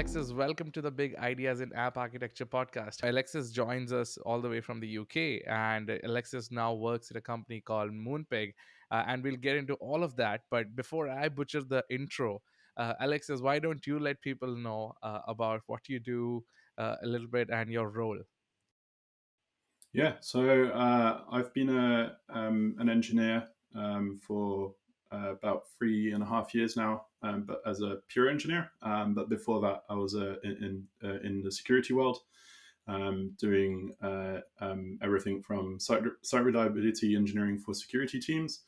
Alexis, welcome to the Big Ideas in App Architecture podcast. Alexis joins us all the way from the UK, and Alexis now works at a company called Moonpig, and we'll get into all of that. But before I butcher the intro, Alexis, why don't you let people know about what you do a little bit and your role? Yeah, so I've been an engineer for about 3.5 years now, but as a pure engineer. But before that, I was in the security world, doing everything from site reliability engineering for security teams,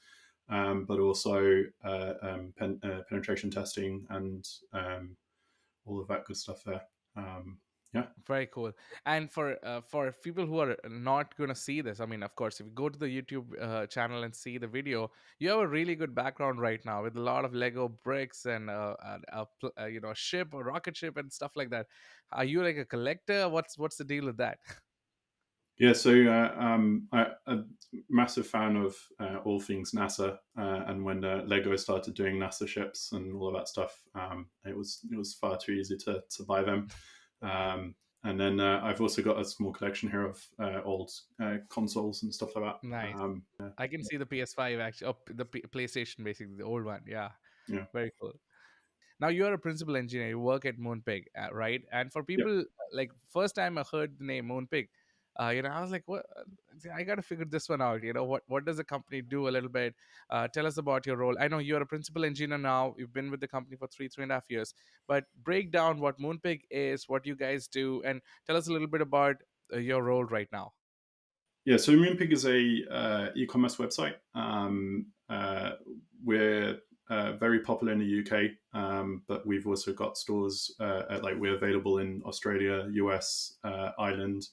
but also penetration testing and all of that good stuff there. Um, yeah. Very cool. And for people who are not going to see this, I mean, of course, if you go to the YouTube channel and see the video, you have a really good background right now with a lot of Lego bricks and a ship or rocket ship and stuff like that. Are you like a collector? What's the deal with that? Yeah, so I'm a massive fan of all things NASA, and when Lego started doing NASA ships and all of that stuff, it was far too easy to buy them. Um, and then I've also got a small collection here of old consoles and stuff like that. Nice. I can see the PS5 actually, the PlayStation basically, the old one. Yeah, Yeah, very cool. Now you're a principal engineer. You work at Moonpig, right? And for yeah. people like first time I heard the name Moonpig, I was like, what? I got to figure this one out. What does the company do a little bit? Tell us about your role. I know you're a principal engineer now. You've been with the company for 3.5 years, but break down what Moonpig is, what you guys do, and tell us a little bit about your role right now. Yeah, so Moonpig is a e-commerce website. We're very popular in the UK, but we've also got stores we're available in Australia, US, Ireland,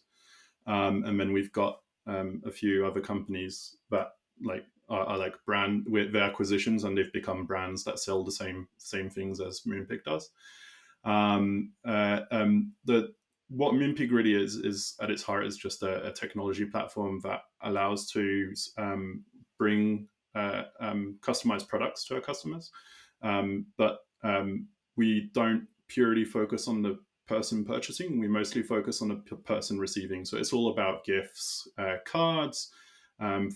and then we've got a few other companies that are like brand with their acquisitions, and they've become brands that sell the same things as Moonpig does. The What Moonpig really is at its heart is just a technology platform that allows to bring customized products to our customers, but we don't purely focus on the person purchasing. We mostly focus on the person receiving. So it's all about gifts, cards,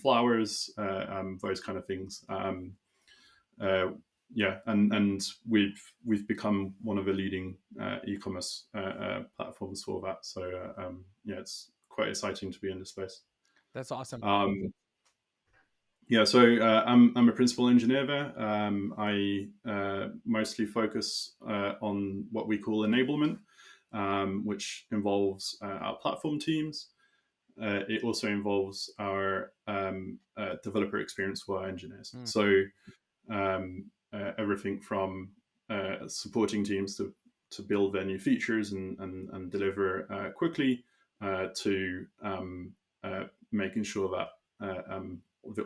flowers, those kind of things. Uh, yeah, and we've become one of the leading e-commerce platforms for that. So yeah, it's quite exciting to be in this space. That's awesome. Um, yeah, so I'm a principal engineer there. I mostly focus on what we call enablement, which involves our platform teams. It also involves our developer experience for our engineers. Mm. So everything from supporting teams to build their new features and deliver quickly to making sure that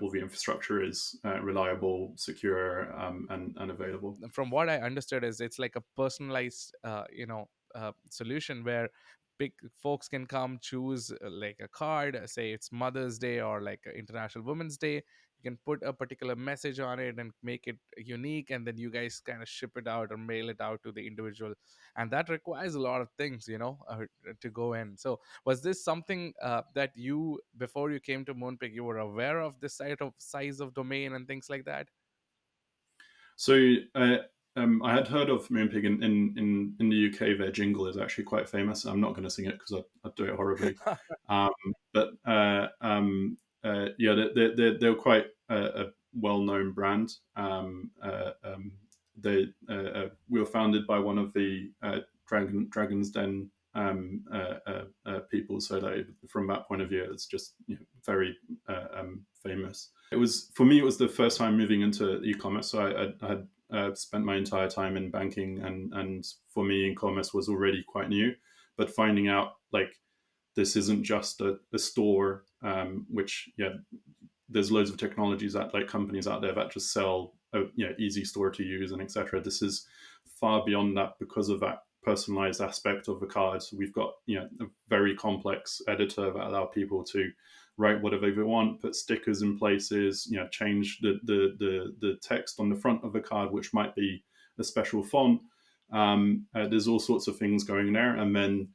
all the infrastructure is reliable, secure, and available. From what I understood, is it's like a personalized, solution where big folks can come choose like a card, say it's Mother's Day or like International Women's Day. You can put a particular message on it and make it unique, and then you guys kind of ship it out or mail it out to the individual, and that requires a lot of things, to go in. So, was this something that you, before you came to Moonpig, you were aware of this size of domain and things like that? So I had heard of Moonpig in the UK. Their jingle is actually quite famous. I'm not going to sing it because I'd do it horribly. Um, but yeah, they're quite a well-known brand. We were founded by one of the Dragon's Den people, so that from that point of view, it's just very famous. It was, for me, it was the first time moving into e-commerce. So I had spent my entire time in banking, and for me, e-commerce was already quite new. But finding out like this isn't just a store, which there's loads of technologies that like companies out there that just sell a easy store to use and etc. This is far beyond that because of that personalized aspect of the card. So we've got a very complex editor that allow people to write whatever they want, put stickers in places, change the text on the front of the card, which might be a special font, There's all sorts of things going there, and then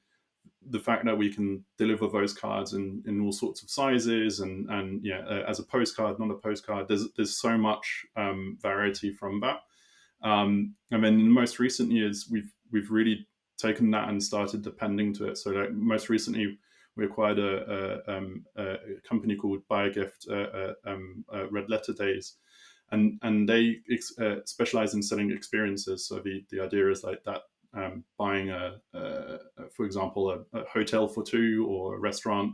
the fact that we can deliver those cards in all sorts of sizes, and yeah, as a postcard, not a postcard. There's so much variety from that. And then in the most recent years, we've really taken that and started depending to it. So like most recently, we acquired a company called BioGift, Red Letter Days, and they specialize in selling experiences. So the idea is like that, buying for example, a hotel for two or a restaurant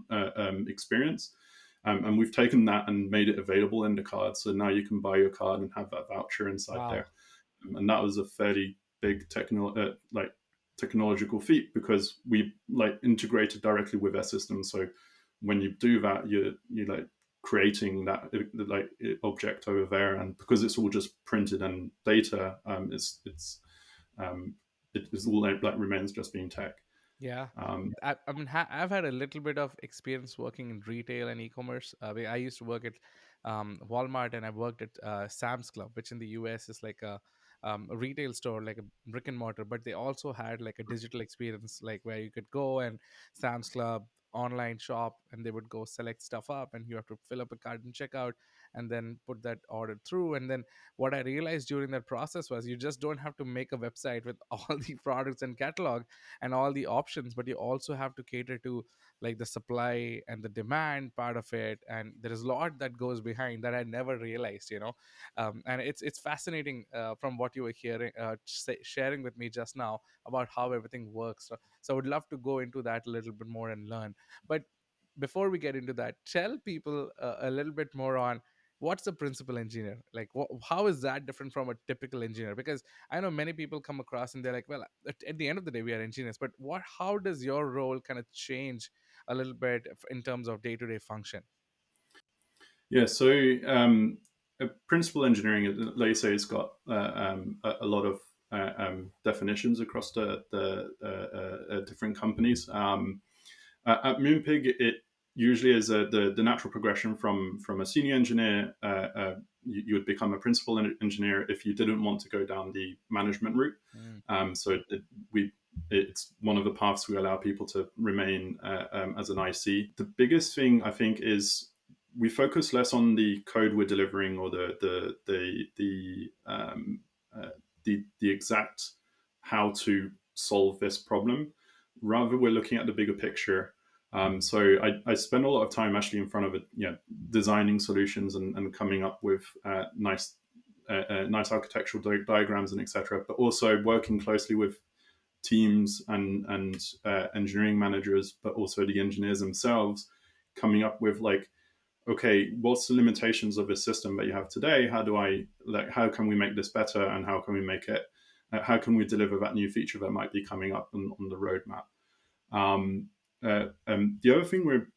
experience. And we've taken that and made it available in the card. So now you can buy your card and have that voucher inside Wow. there. And that was a fairly big technological feat, because we like integrated directly with their system. So when you do that, you're like creating that like object over there, and because it's all just printed and data, um, it's all like remains just being tech. Yeah. Um, I mean, I've had a little bit of experience working in retail and e-commerce. I used to work at Walmart, and I worked at Sam's Club, which in the US is like a retail store, like a brick and mortar, but they also had like a digital experience, like where you could go and Sam's Club online shop, and they would go select stuff up, and you have to fill up a card and check out, and then put that order through. And then what I realized during that process was you just don't have to make a website with all the products and catalog and all the options, but you also have to cater to like the supply and the demand part of it, and there is a lot that goes behind that I never realized, and it's fascinating from what you were hearing, sharing with me just now about how everything works. So I would love to go into that a little bit more and learn. But before we get into that, tell people a little bit more on what's a principal engineer, like how is that different from a typical engineer? Because I know many people come across and they're like, well, at the end of the day, we are engineers, but how does your role kind of change a little bit in terms of day to day function? yeah, so principal engineering, like you say, it's got a lot of definitions across the different companies. At Moonpig, it usually is the natural progression from a senior engineer. You would become a principal engineer if you didn't want to go down the management route. Mm, It's one of the paths we allow people to remain as an IC. The biggest thing I think is we focus less on the code we're delivering, or the exact how to solve this problem. Rather, we're looking at the bigger picture. So I spend a lot of time actually in front of it, designing solutions and coming up with nice architectural diagrams and etc. But also working closely with teams and engineering managers, but also the engineers themselves, coming up with like, okay, what's the limitations of this system that you have today? How can we make this better, and how can we make it? How can we deliver that new feature that might be coming up on the roadmap? The other thing we've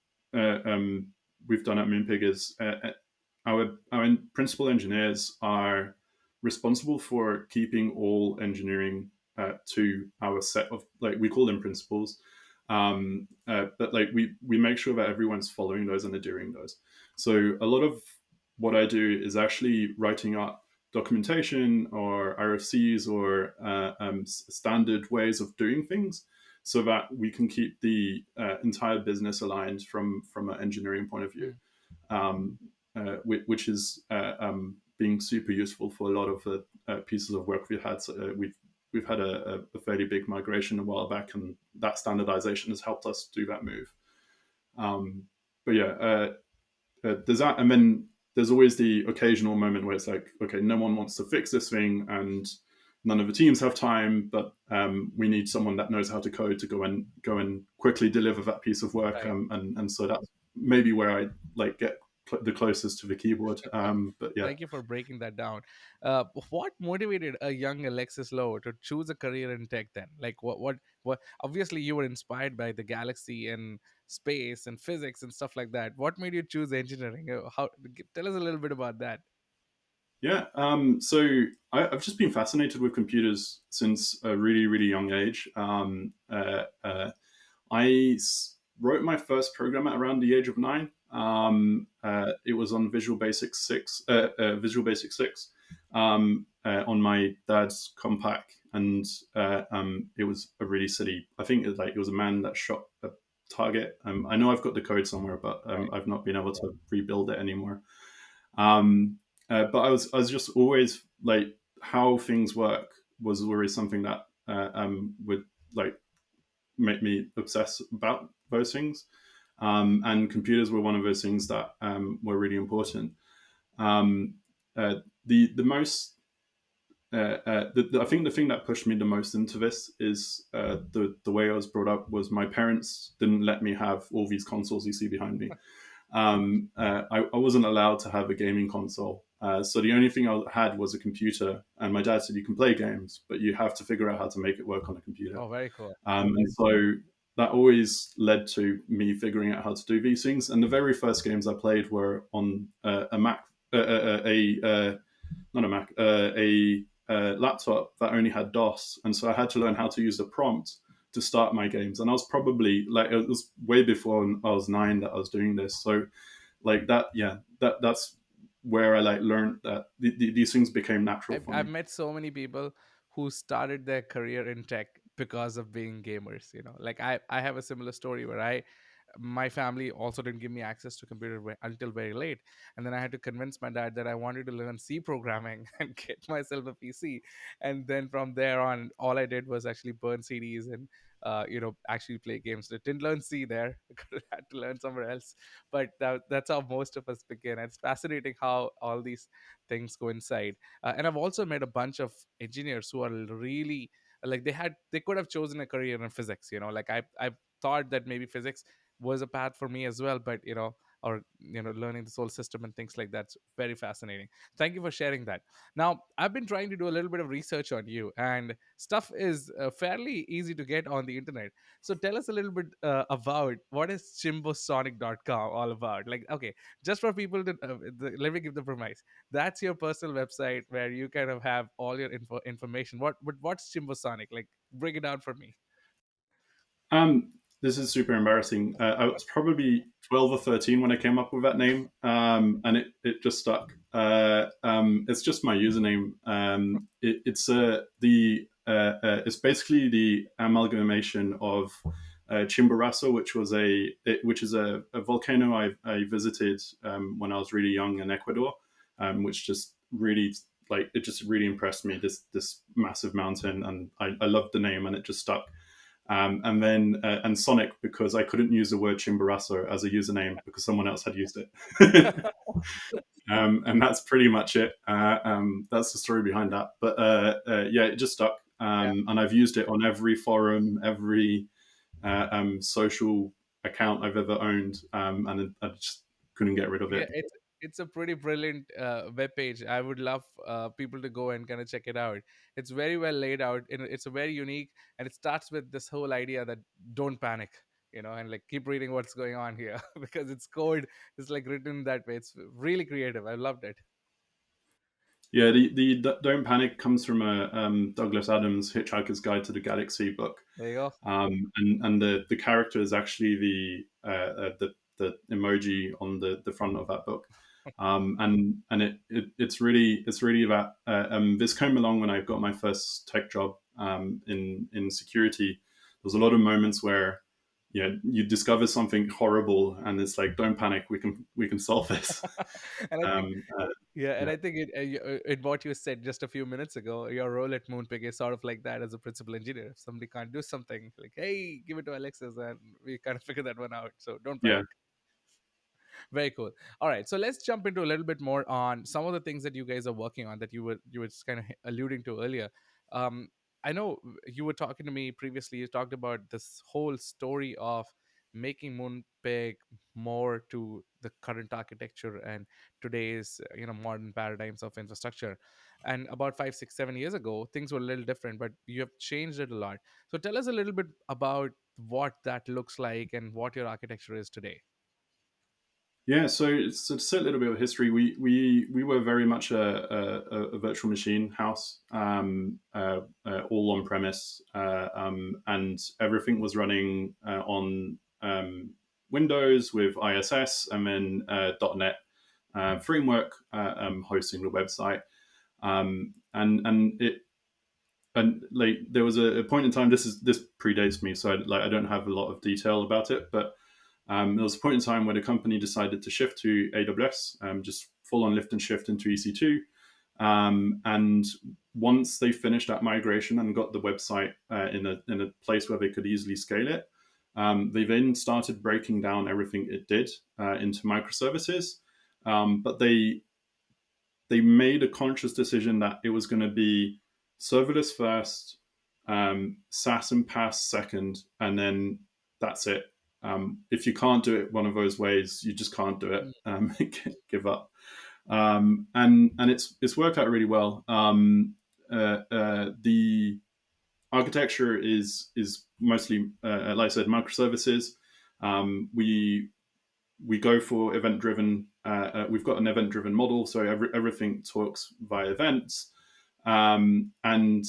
done at Moonpig is our principal engineers are responsible for keeping all engineering to our set of, like, we call them principles, but like we make sure that everyone's following those and adhering those. So a lot of what I do is actually writing up documentation or RFCs or standard ways of doing things, so that we can keep the entire business aligned from an engineering point of view, mm. which is being super useful for a lot of the pieces of work we've had. So, we've had a fairly big migration a while back, and that standardization has helped us do that move. But yeah, there's that, and then there's always the occasional moment where it's like, okay, no one wants to fix this thing, and none of the teams have time, but we need someone that knows how to code to go and quickly deliver that piece of work, Right. and so that's maybe where I like get the closest to the keyboard. But yeah. Thank you for breaking that down. What motivated a young Alexis Lowe to choose a career in tech then? Like, what? Obviously, you were inspired by the galaxy and space and physics and stuff like that. What made you choose engineering? Tell us a little bit about that. Yeah, so I've just been fascinated with computers since a really, really young age. I wrote my first program at around the age of 9. It was on Visual Basic 6, on my dad's Compaq, and it was a really silly. I think it was a man that shot a target. I know I've got the code somewhere, but Right. I've not been able to rebuild it anymore. Um, but I was just always like, how things work was always something that would like make me obsess about those things. And computers were one of those things that were really important. Um, the most I think the thing that pushed me the most into this is the way I was brought up was my parents didn't let me have all these consoles you see behind me. I wasn't allowed to have a gaming console. So the only thing I had was a computer, and my dad said you can play games, but you have to figure out how to make it work on a computer. Oh, very cool. And so that always led to me figuring out how to do these things. And the very first games I played were on a Mac, not a Mac, a laptop that only had DOS, and so I had to learn how to use the prompt to start my games. And I was probably like, it was way before I was 9 that I was doing this. So like that, yeah, that's where I like learned that these things became natural for I've me. met so many people who started their career in tech because of being gamers, you know. Like I have a similar story where my family also didn't give me access to computer until very late, and then I had to convince my dad that I wanted to learn C programming and get myself a PC. And then from there on, all I did was actually burn CDs and actually play games. I didn't learn C there. I had to learn somewhere else. But that's how most of us begin. It's fascinating how all these things coincide. And I've also met a bunch of engineers who are really like they could have chosen a career in physics. Like I thought that maybe physics was a path for me as well, but or learning the solar system and things like that's very fascinating. Thank you for sharing that. Now I've been trying to do a little bit of research on you, and stuff is fairly easy to get on the internet. So tell us a little bit about what is chimbosonic.com all about. Like, okay, just for people to let me give the premise. That's your personal website where you kind of have all your information. What's chimbosonic? Like, break it down for me. Um, this is super embarrassing. I was probably 12 or 13 when I came up with that name, and it just stuck. It's just my username. It's basically the amalgamation of Chimborazo, which is a volcano I visited when I was really young in Ecuador, which just really like it just really impressed me. This massive mountain, and I loved the name, and it just stuck. And then and Sonic, because I couldn't use the word Chimborazo as a username because someone else had used it. And that's pretty much it. That's the story behind that. But yeah, it just stuck. Yeah. And I've used it on every forum, every social account I've ever owned, and I just couldn't get rid of Yeah, it. it's a pretty brilliant web page. I would love people to go and kind of check it out. It's very well laid out, and it's a very unique. And it starts with this whole idea that don't panic, and like keep reading what's going on here because it's code. It's like written that way. It's really creative. I loved it. Yeah, the Don't Panic comes from a Douglas Adams Hitchhiker's Guide to the Galaxy book. There you go. And the character is actually the emoji on the front of that book. And it's really that this came along when I got my first tech job in security. There was a lot of moments where you discover something horrible and it's like, don't panic, we can solve this. And I think um, uh, Yeah, and yeah. I think in what you said just a few minutes ago, your role at Moonpig is sort of like that as a principal engineer. If somebody can't do something, like, hey, give it to Alexis, and we kind of figure that one out. So don't Yeah. panic. Very cool. All right, so let's jump into a little bit more on some of the things that you guys are working on that you were just kind of alluding to earlier. Um, I know you were talking to me previously. You talked about this whole story of making Moonpig more to the current architecture and today's modern paradigms of infrastructure. And about 5, 6, 7 years ago, things were a little different, but you have changed it a lot. So tell us a little bit about what that looks like and what your architecture is today. Yeah, so to say a little bit of history, we were very much a virtual machine house, all on premise, and everything was running on Windows with ISS, and then .NET framework hosting the website, and and like there was a point in time. This predates me, so I don't have a lot of detail about it. But there was a point in time where the company decided to shift to AWS, just full on lift and shift into EC2. And once they finished that migration and got the website in a place where they could easily scale it, they then started breaking down everything it did into microservices. But they made a conscious decision that it was going to be serverless first, SaaS and PaaS second, and then that's it. If you can't do it one of those ways, you just can't do it. Mm. Give up. And it's worked out really well. The architecture is mostly, like I said, microservices. We go for event driven. We've got an event driven model, so everything talks via events, and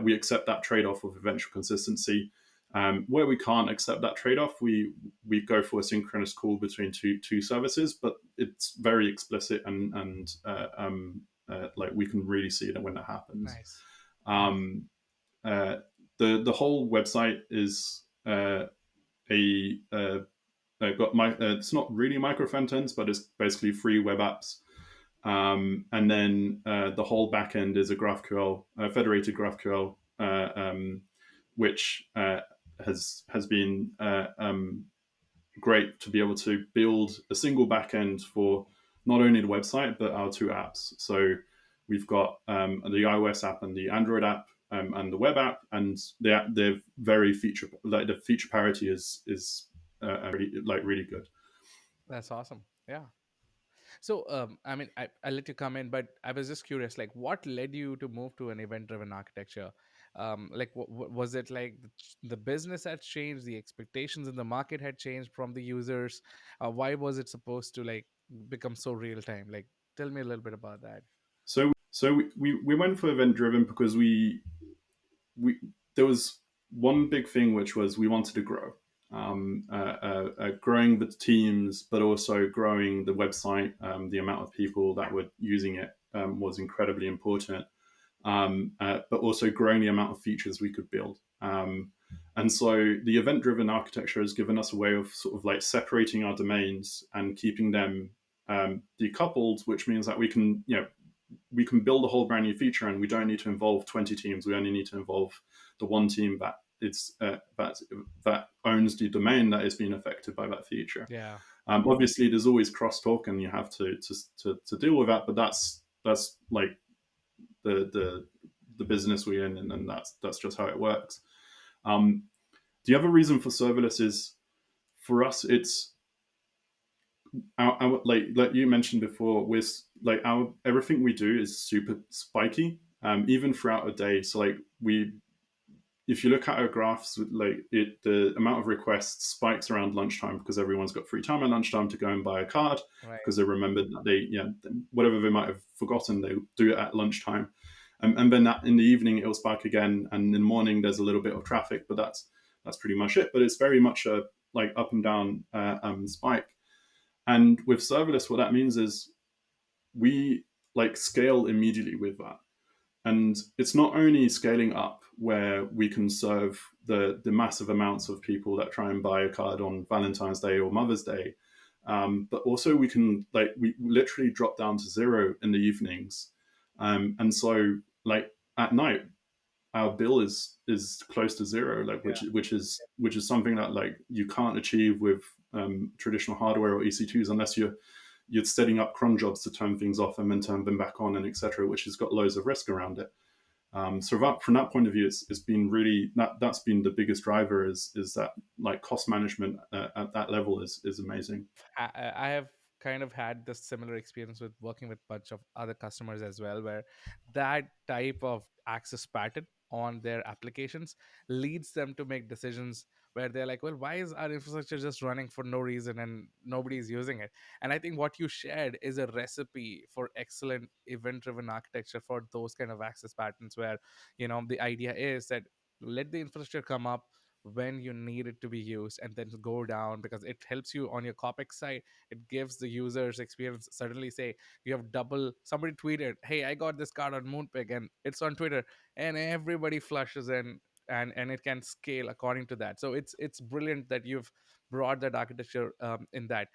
we accept that trade off of eventual consistency. Where we can't accept that trade off, we go for a synchronous call between two services, but it's very explicit and like we can really see that when that happens. Nice. Nice. Um, uh, the whole website is a got my it's not really micro front ends, but it's basically free web apps. And then the whole backend is a GraphQL, federated GraphQL, which has been great to be able to build a single backend for not only the website but our two apps. So we've got the iOS app and the Android app, and the web app, and they're very feature, like the feature parity is really good. That's awesome. Yeah. So, I mean, I let you come in, but I was just curious, like, what led you to move to an event-driven architecture? Like, was it like the business had changed, the expectations in the market had changed from the users? Why was it supposed to like become so real time? Like, tell me a little bit about that. So we went for event driven because we there was one big thing, which was we wanted to grow, growing the teams, but also growing the website. The amount of people that were using it was incredibly important, but also growing the amount of features we could build. And so the event driven architecture has given us a way of sort of like separating our domains and keeping them decoupled, which means that we can build a whole brand new feature and we don't need to involve 20 teams. We only need to involve the one team that owns the domain that is being affected by that feature. Yeah. Obviously, there's always crosstalk, and you have to deal with that. But that's like the business we're in, and that's just how it works. Um, the other reason for serverless is, for us, it's like you mentioned before, with like our everything we do is super spiky, even throughout a day. So like we if you look at our graphs, like the amount of requests spikes around lunchtime because everyone's got free time at lunchtime to go and buy a card Right. because they remembered that whatever they might have forgotten, they do it at lunchtime. And then that in the evening it'll spike again, and in the morning there's a little bit of traffic, but that's pretty much it. But it's very much a like up and down spike. And with serverless, what that means is we like scale immediately with that. And it's not only scaling up where we can serve the massive amounts of people that try and buy a card on Valentine's Day or Mother's Day, but also we literally drop down to zero in the evenings. And so like at night, our bill is close to zero, like Yeah. which is something that like you can't achieve with traditional hardware or EC2s unless you're setting up cron jobs to turn things off and then turn them back on, and etc., which has got loads of risk around it. So from that point of view, it's been really that's been the biggest driver is that like cost management at that level is amazing. I have kind of had this similar experience with working with a bunch of other customers as well, where that type of access pattern on their applications leads them to make decisions where they're like, well, why is our infrastructure just running for no reason and nobody's using it? And I think what you shared is a recipe for excellent event driven architecture for those kind of access patterns where, the idea is that let the infrastructure come up, when you need it to be used, and then go down, because it helps you on your COPEX side. It gives the users experience. Suddenly, say you have double, somebody tweeted, hey, I got this card on Moonpig, and it's on Twitter, and everybody flushes in, and it can scale according to that. So it's brilliant that you've brought that architecture in that.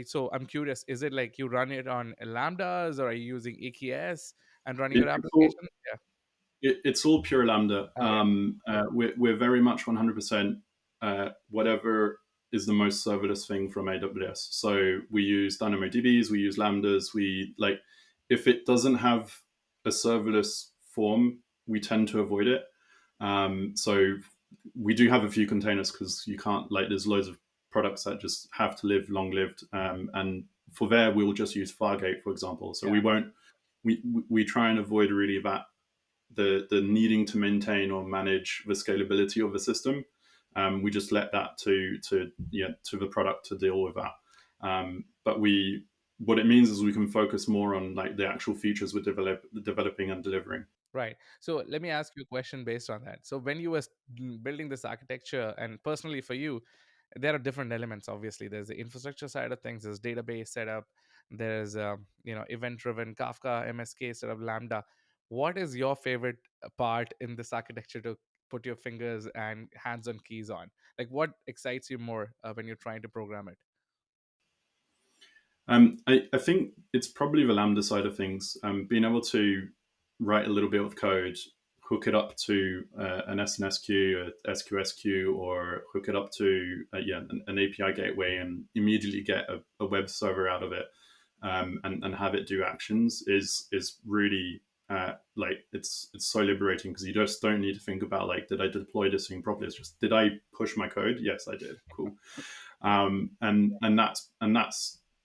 So I'm curious, is it like you run it on Lambdas, or are you using EKS and running your It's all application? Yeah. it's all pure Lambda. Okay. We're very much 100% whatever is the most serverless thing from AWS. So we use DynamoDBs, we use Lambdas. We like if it doesn't have a serverless form, we tend to avoid it. So we do have a few containers because you can't like there's loads of products that just have to live long lived. And for there, we'll just use Fargate, for example. So Yeah. we won't we try and avoid really that the needing to maintain or manage the scalability of the system. We just let that to the product to deal with that. But we what it means is we can focus more on like the actual features we're developing and delivering. Right. So let me ask you a question based on that. So when you were building this architecture, and personally for you, there are different elements. Obviously, there's the infrastructure side of things, there's database setup, there's event-driven Kafka, MSK setup, Lambda. What is your favorite part in this architecture to put your fingers and hands-on keys on? Like, what excites you more when you're trying to program it? I think it's probably the Lambda side of things. Being able to write a little bit of code, hook it up to an SNSQ, a SQSQ, or hook it up to an API gateway and immediately get a web server out of it, and have it do actions is really like it's so liberating because you just don't need to think about like did I deploy this thing properly. It's just did I push my code? Yes, I did. Cool. And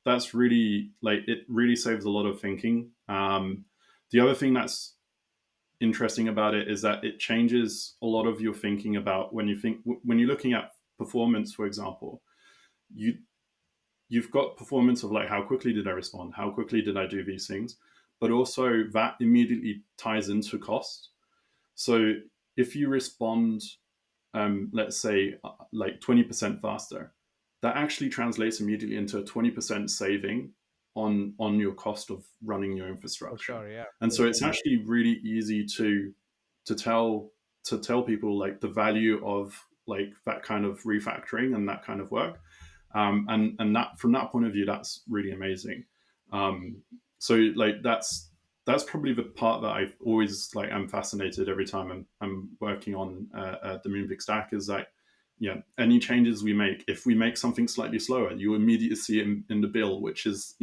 that's really like it really saves a lot of thinking. The other thing that's interesting about it is that it changes a lot of your thinking about when you're looking at performance, for example. You've got performance of like how quickly did I respond, how quickly did I do these things, but also that immediately ties into cost. So if you respond, let's say, like 20% faster, that actually translates immediately into a 20% saving on your cost of running your For infrastructure. sure, yeah. And so it's actually really easy to tell to tell people like the value of like that kind of refactoring and that kind of work. And that from that point of view, that's really amazing. Um, so like that's probably the part that I've always like I'm fascinated every time I'm working on the Moonpig stack is like any changes we make, if we make something slightly slower, you immediately see it in the bill, which is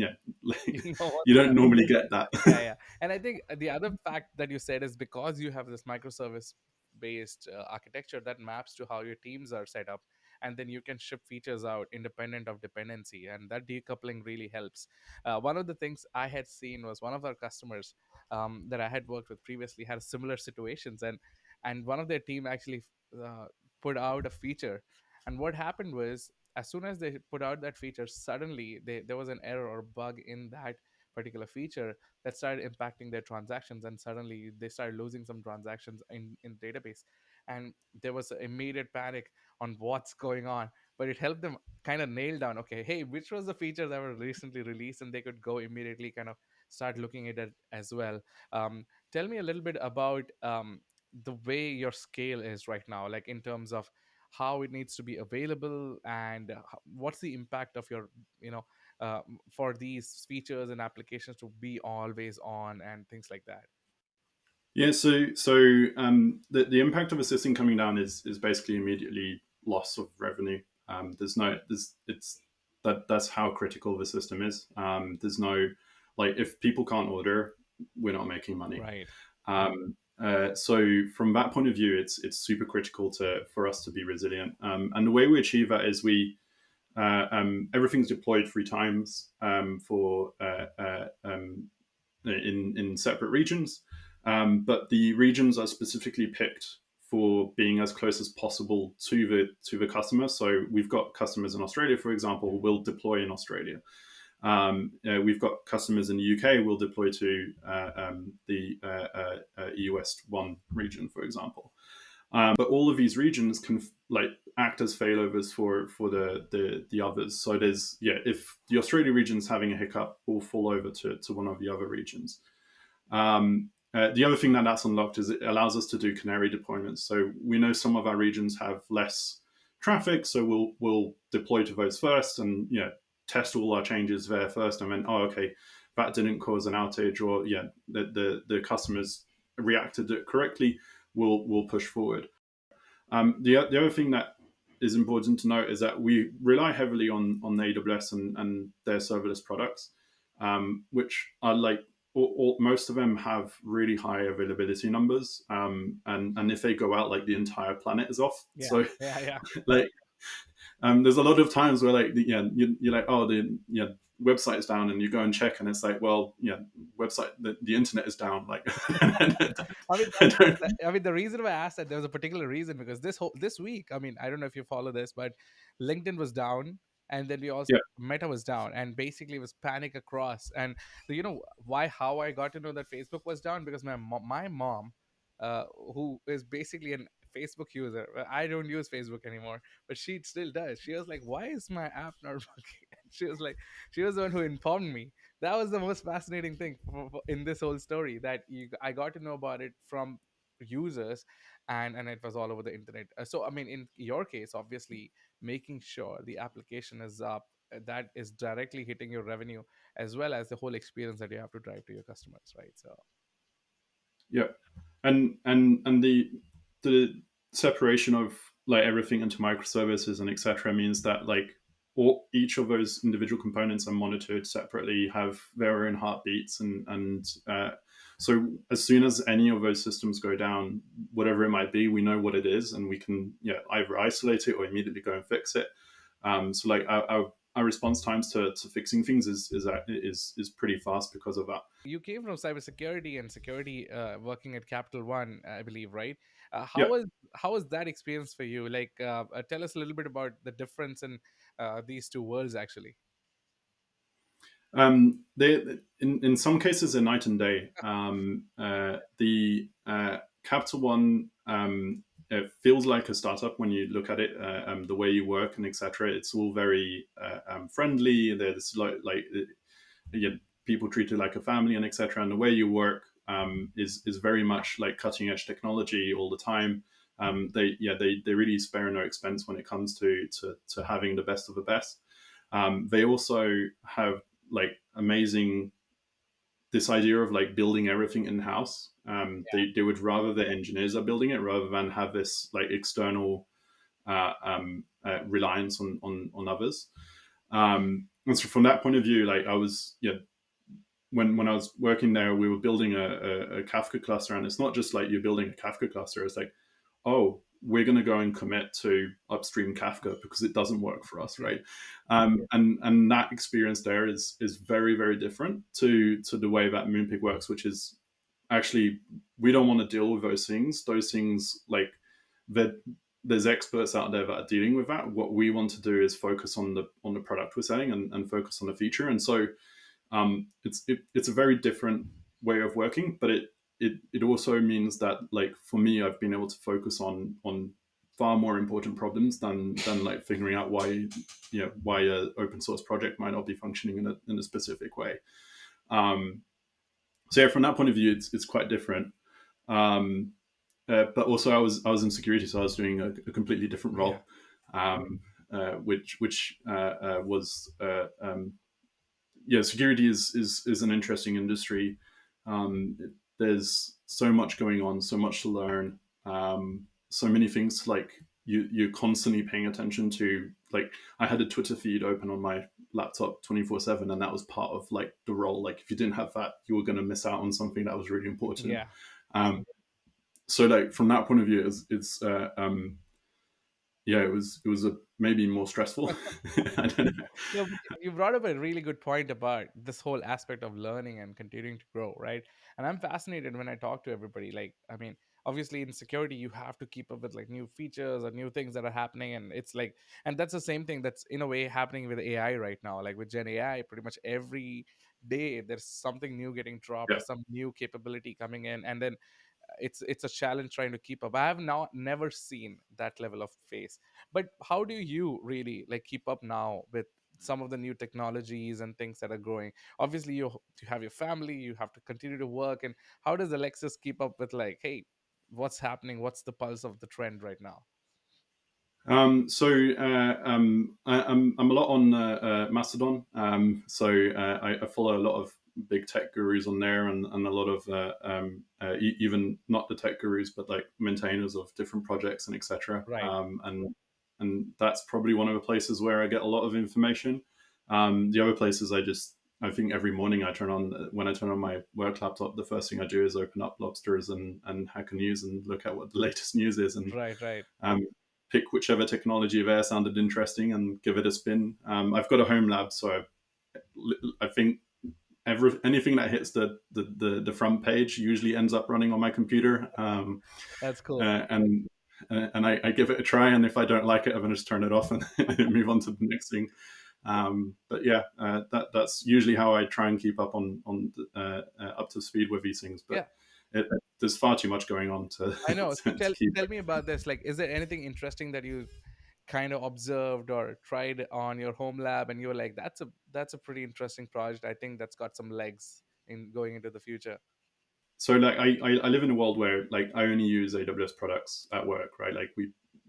like You know what's you don't happening. normally get that. Yeah, yeah. And I think the other fact that you said is because you have this microservice based architecture that maps to how your teams are set up, and then you can ship features out independent of dependency, and that decoupling really helps. One of the things I had seen was one of our customers that I had worked with previously had similar situations, and one of their team actually uh, put out a feature, and what happened was as soon as they put out that feature, suddenly there was an error or bug in that particular feature that started impacting their transactions, and suddenly they started losing some transactions in database, and there was an immediate panic on what's going on. But it helped them kind of nail down, okay, hey, which was the feature that was recently released, and they could go immediately kind of start looking at it as well. Tell me a little bit about the way your scale is right now, like in terms of how it needs to be available, and what's the impact of your for these features and applications to be always on and things like that. Yeah, so the impact of a system coming down is basically immediately loss of revenue. There's it's that's how critical the system is. There's no like if people can't order, we're not making money. Right. So from that point of view, it's super critical to for us to be resilient. And the way we achieve that is everything's deployed 3 times for in separate regions, but the regions are specifically picked for being as close as possible to the customer. So we've got customers in Australia, for example, who will deploy in Australia. We've got customers in the UK will deploy to the US one region, for example. But all of these regions can like act as failovers for the others. So there's if the Australia region's having a hiccup, we'll fall over to one of the other regions. The other thing that's unlocked is it allows us to do canary deployments. So we know some of our regions have less traffic, so we'll deploy to those first, and test all our changes there first. And then, oh, okay, that didn't cause an outage, or the customers reacted it correctly. We'll push forward. The other thing that is important to note is that we rely heavily on AWS and their serverless products, which are like most of them have really high availability numbers, and if they go out, like the entire planet is off. Yeah, So yeah, yeah. like there's a lot of times where like you're like, oh, the website's down, and you go and check, and it's like, well, website, the internet is down, like. I mean, I don't, I mean, the reason why I asked that, there was a particular reason, because this week, I mean, I don't know if you follow this, but LinkedIn was down, and then we also yeah, Meta was down, and basically it was panic across. And why? How I got to know that Facebook was down, because my mom, who is basically an Facebook user. I don't use Facebook anymore, but she still does. She was like, "Why is my app not working?" And she was like, she was the one who informed me. That was the most fascinating thing in this whole story, that I got to know about it from users, and it was all over the internet. So I mean, in your case, obviously making sure the application is up, that is directly hitting your revenue, as well as the whole experience that you have to drive to your customers, right? So yeah, and the separation of like everything into microservices and etc. means that like each of those individual components are monitored separately, have their own heartbeats, and so as soon as any of those systems go down, whatever it might be, we know what it is, and we can either isolate it or immediately go and fix it. So like our response times to fixing things is pretty fast because of that. you came from cybersecurity and security, working at Capital One, I believe, right? Yeah. How was that experience for you? Like, tell us a little bit about the difference in these two worlds, actually. They in some cases are night and day. The Capital One, it feels like a startup when you look at it. The way you work and etc. It's all very friendly. There's yeah, people treat it like a family and etc. And the way you work is very much like cutting edge technology all the time. They really spare no expense when it comes to having the best of the best. They also have like amazing this idea of like building everything in house. They would rather the engineers are building it rather than have this like external reliance on others. And so from that point of view, like I was when I was working there, we were building a Kafka cluster, and it's not just like you're building a Kafka cluster. It's like, oh, we're going to go and commit to upstream Kafka because it doesn't work for us, Yeah. right? And that experience there is very very different to the way that Moonpig works, which is actually we don't want to deal with those things. Those things like that. There's experts out there that are dealing with that. What we want to do is focus on the product we're selling and focus on the feature. And so it's a very different way of working, but it also means that like for me, I've been able to focus on far more important problems than like figuring out why a open source project might not be functioning in a specific way. Um, so yeah, from that point of view, it's quite different. Um, but also, I was in security, so I was doing a completely different Yeah. role, which was security is an interesting industry. There's so much going on, so much to learn, so many things like you're constantly paying attention to. Like I had a Twitter feed open on my laptop 24/7, and that was part of like the role. Like if you didn't have that, you were going to miss out on something that was really important. Yeah. Um, so like from that point of view, it's it was a maybe more stressful. I don't know. No, but you brought up a really good point about this whole aspect of learning and continuing to grow, right? And I'm fascinated when I talk to everybody. Like, I mean, obviously in security, you have to keep up with like new features or new things that are happening. And it's like, and that's the same thing that's in a way happening with AI right now. Like with Gen AI, pretty much every day there's something new getting dropped Yeah, or some new capability coming in. And then it's a challenge trying to keep up. I have now never seen that level of pace. But how do you really like keep up now with some of the new technologies and things that are growing? Obviously you have your family, you have to continue to work, and how does Alexis keep up with, like, hey, what's happening, what's the pulse of the trend right now? I'm a lot on Mastodon. I follow a lot of big tech gurus on there, and a lot of even not the tech gurus, but like maintainers of different projects and etc. Right. And that's probably one of the places where I get a lot of information. The other places I think every morning when I turn on my work laptop, the first thing I do is open up Lobsters and Hacker News and look at what the latest news is, and Right, right. um, pick whichever technology there sounded interesting and give it a spin. I've got a home lab, so I think anything that hits the front page usually ends up running on my computer, That's cool. and I give it a try. And if I don't like it, I'm going to just turn it off and move on to the next thing. But yeah, that's usually how I try and keep up on up to speed with these things. Yeah, But there's far too much going on to I know. So to tell keep. tell me about this. Like, is there anything interesting that you kind of observed or tried on your home lab, and you're like, that's a pretty interesting project. I think that's got some legs in going into the future. So like I live in a world where like I only use AWS products at work, right? Like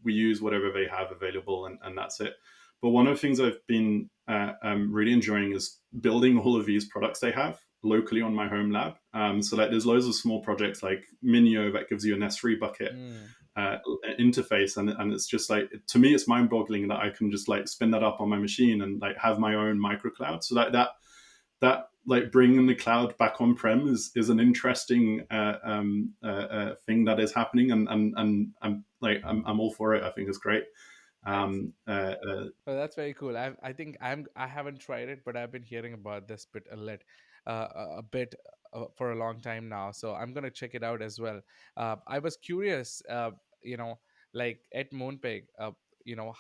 we use whatever they have available, and that's it. But one of the things I've been really enjoying is building all of these products they have locally on my home lab. So like there's loads of small projects like Minio that gives you an S3 bucket Mm, interface, and it's just like, to me it's mind-boggling that I can just like spin that up on my machine and like have my own microcloud. So that like bringing the cloud back on prem is an interesting thing that is happening, and I'm all for it. I think it's great. nice. Um, uh, uh, Oh, that's very cool. I think I haven't tried it, but I've been hearing about this bit a bit for a long time now. So I'm gonna check it out as well. I was curious, you know, like at Moonpig,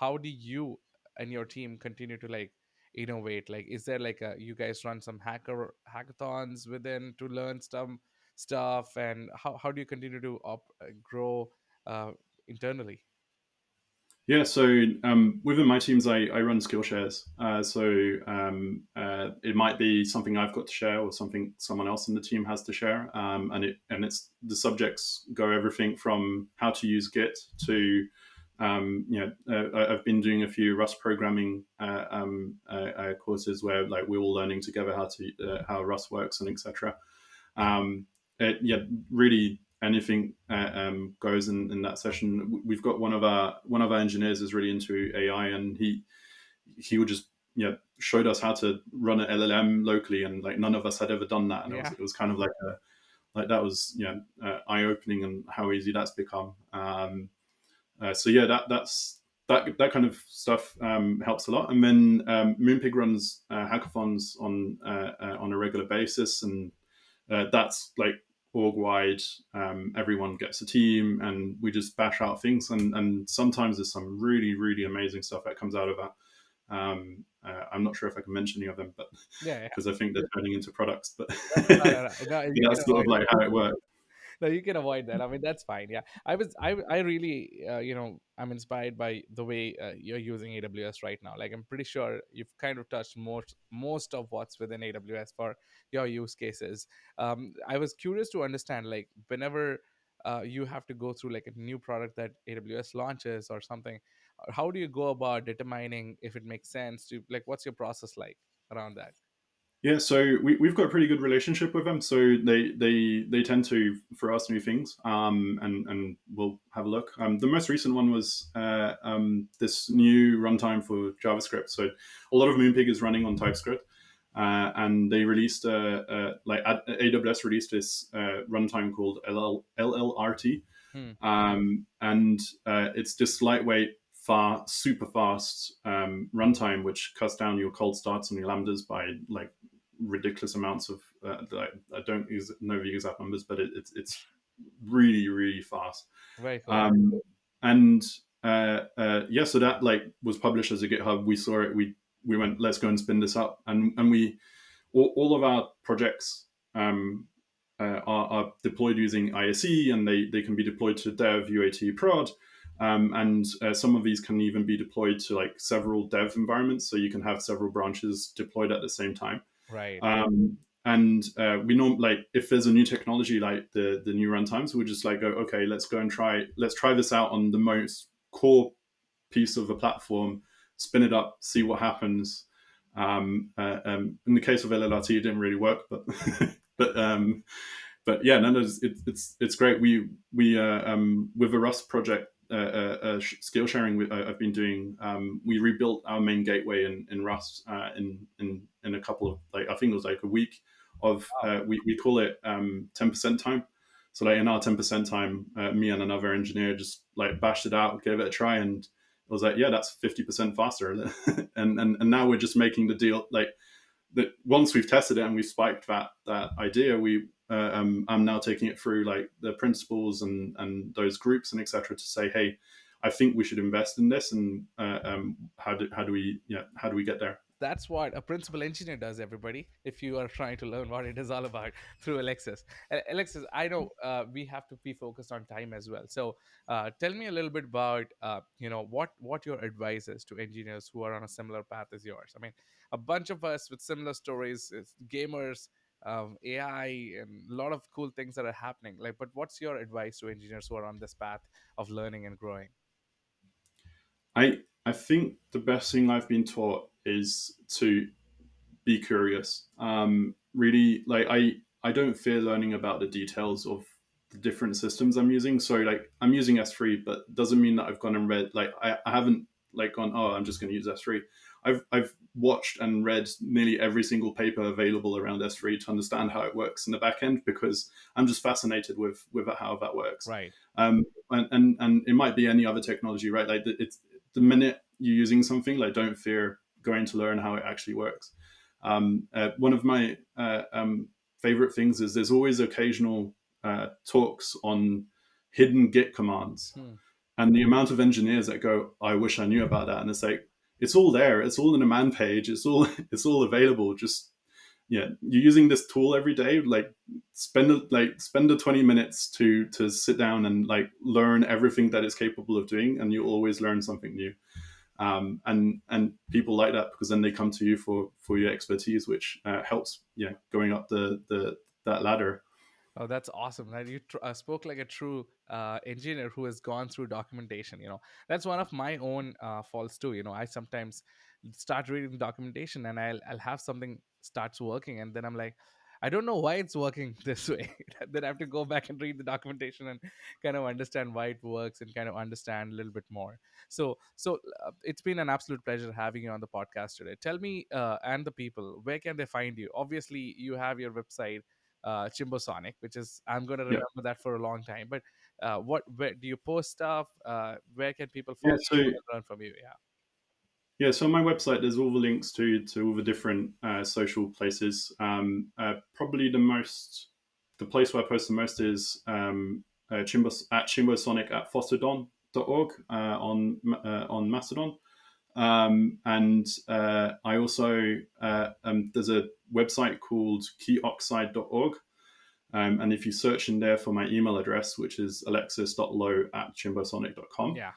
how do you and your team continue to like innovate? Like, is there like you guys run some hackathons within to learn some stuff, and how do you continue to grow uh, internally? Yeah, so within my teams, I run skill shares. It might be something I've got to share or something someone else in the team has to share. It's the subjects go everything from how to use Git to I've been doing a few Rust programming courses where like we're all learning together how Rust works and etc. Um, yeah, really anything goes in that session. We've got one of our engineers is really into AI, and he would just showed us how to run an LLM locally, and like none of us had ever done that, and Yeah. it was kind of like that was eye opening and how easy that's become. So yeah, that kind of stuff helps a lot. And then Moonpig runs hackathons on a regular basis, and that's like org wide. Everyone gets a team, and we just bash out things. And sometimes there's some really really amazing stuff that comes out of that. I'm not sure if I can mention any of them, but Yeah, yeah. because I think they're turning into products. But No, no, no, no, you can that's sort of avoid like how it works. no, you can avoid that. I mean, that's fine. Yeah, I really, I'm inspired by the way you're using AWS right now. Like, I'm pretty sure you've kind of touched most of what's within AWS for your use cases. I was curious to understand, like, whenever you have to go through like a new product that AWS launches or something, how do you go about determining if it makes sense to, like, what's your process like around that? Yeah, so we've got a pretty good relationship with them. So they tend to for us new things, and we'll have a look. The most recent one was this new runtime for JavaScript. So a lot of Moonpig is running on TypeScript, and they released AWS released this runtime called LLRT, Hmm. and it's this lightweight, super fast runtime, which cuts down your cold starts and your lambdas by like ridiculous amounts of. I don't know the exact numbers, but it's really really fast. Very cool. Um, and yeah, so that like was published as a GitHub. We saw it. We went, let's go and spin this up, and we all of our projects. are deployed using ISE, and they can be deployed to dev, UAT, prod. And some of these can even be deployed to like several dev environments, so you can have several branches deployed at the same time. Right. And we know, like, if there's a new technology like the new runtimes, we'll just like go, okay, let's try this out on the most core piece of the platform, spin it up, see what happens. In the case of LLRT, it didn't really work, but but but yeah, no, it's great. We with the Rust project skill sharing I've been doing, we rebuilt our main gateway in Rust in a couple of, like, I think it was like a week of Wow. we call it 10% time. So like in our 10% time, me and another engineer just like bashed it out, gave it a try, and it was like, yeah, that's 50% faster. And now we're just making the deal like that. Once we've tested it and we've spiked that idea, I'm now taking it through like the principals and those groups and etc. to say, hey, I think we should invest in this, and how do we get there? That's what a principal engineer does, everybody, if you are trying to learn what it is all about through Alexis. Alexis, I know we have to be focused on time as well, so tell me a little bit about what your advice is to engineers who are on a similar path as yours. I mean, a bunch of us with similar stories, it's gamers, AI, and a lot of cool things that are happening, like, but what's your advice to engineers who are on this path of learning and growing? I think the best thing I've been taught is to be curious. Really, like I don't fear learning about the details of the different systems I'm using. So like I'm using S3, but doesn't mean that I've gone and read, like I haven't like gone, oh, I'm just going to use S3. I've watched and read nearly every single paper available around S3 to understand how it works in the back end, because I'm just fascinated with how that works. Right. And it might be any other technology, right? Like it's the minute you're using something, like don't fear going to learn how it actually works. One of my favorite things is there's always occasional talks on hidden Git commands, Hmm. and the amount of engineers that go, "I wish I knew about that," and it's like it's all there, it's all in a man page, it's all available. Just yeah, you're using this tool every day. Like spend the 20 minutes to sit down and like learn everything that it's capable of doing, and you'll always learn something new. And people like that because then they come to you for your expertise, which helps going up the that ladder. Oh, that's awesome. That you spoke like a true engineer who has gone through documentation. That's one of my own faults too. I sometimes start reading the documentation and I'll have something starts working, and then I'm like, I don't know why it's working this way. Then I have to go back and read the documentation and kind of understand why it works and kind of understand a little bit more. So it's been an absolute pleasure having you on the podcast today. Tell me and the people, where can they find you? Obviously, you have your website, Chimbosonic, which is, I'm going to Yeah, remember that for a long time. But where do you post stuff? Where can people yeah. follow you and learn from you? Yeah. So on my website, there's all the links to all the different social places. Probably the place where I post the most is Chimbosonic at fosterdon.org on Mastodon. And I also there's a website called keyoxide.org. And if you search in there for my email address, which is alexis.lowe@chimbosonic.com, Yeah.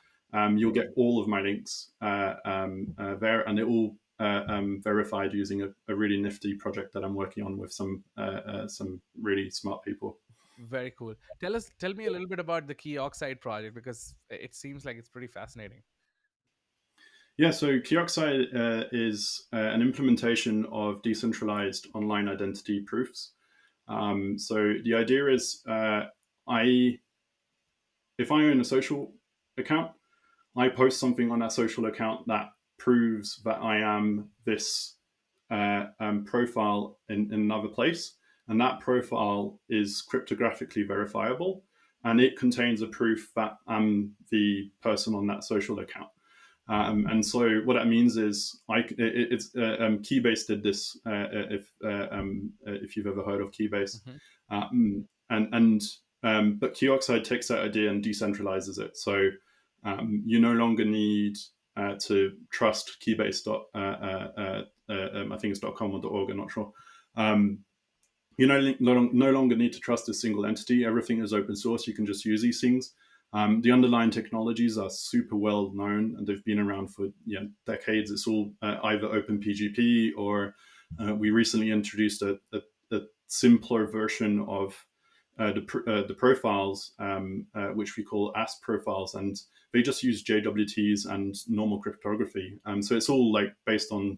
you'll get all of my links there, and they're all verified using a really nifty project that I'm working on with some really smart people. Very cool. Tell me a little bit about the Key Oxide project, because it seems like it's pretty fascinating. Yeah, so Kioxide is an implementation of decentralized online identity proofs. So the idea is, I if I own a social account, I post something on that social account that proves that I am this profile in another place, and that profile is cryptographically verifiable, and it contains a proof that I'm the person on that social account. And so what that means is it's Keybase did this, if you've ever heard of Keybase. Hmm. But Kioxide takes that idea and decentralizes it. So you no longer need to trust Keybase. I think it's .com or .org. I'm not sure. Um, You no longer need to trust a single entity. Everything is open source. You can just use these things. The underlying technologies are super well known and they've been around for decades. It's all either OpenPGP or we recently introduced a simpler version of the profiles, which we call ASP profiles, and they just use JWTs and normal cryptography. So it's all like based on,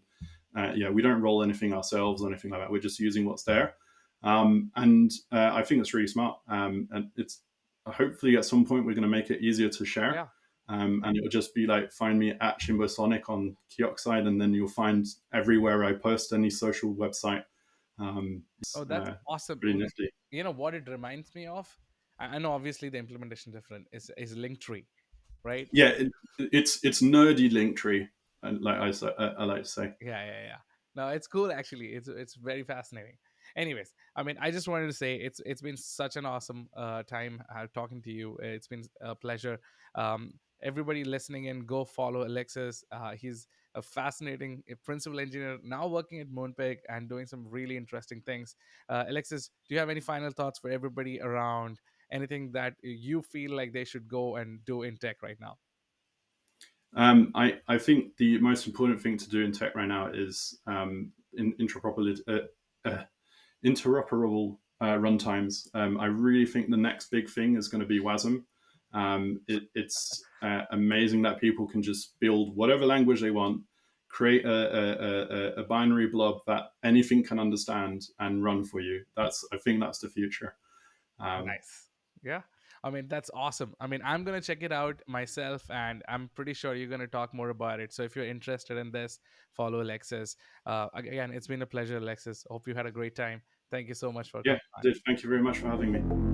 we don't roll anything ourselves or anything like that. We're just using what's there. And I think it's really smart. And it's hopefully at some point we're going to make it easier to share. Yeah. And it'll just be like, find me at Chimbosonic on Kioxide, and then you'll find everywhere I post any social website. Oh, It's that's awesome. pretty nifty. You know what it reminds me of? I know obviously the implementation different is Linktree, right? Yeah, it's nerdy Linktree, and like I like to say. Yeah, yeah, yeah. No, it's cool actually. It's very fascinating. Anyways, I mean, I just wanted to say it's been such an awesome time talking to you. It's been a pleasure. Everybody listening in, go follow Alexis. He's a fascinating principal engineer now working at Moonpig and doing some really interesting things. Alexis, do you have any final thoughts for everybody around anything that you feel like they should go and do in tech right now? I think the most important thing to do in tech right now is uh, interoperable runtimes. I really think the next big thing is going to be WASM. It's amazing that people can just build whatever language they want, create a binary blob that anything can understand and run for you. I think that's the future. Um, Nice. Yeah. I mean, that's awesome. I mean, I'm going to check it out myself, and I'm pretty sure you're going to talk more about it. So if you're interested in this, follow Alexis. Again, it's been a pleasure, Alexis. Hope you had a great time. Thank you so much for yeah, coming on. Thank you very much for having me.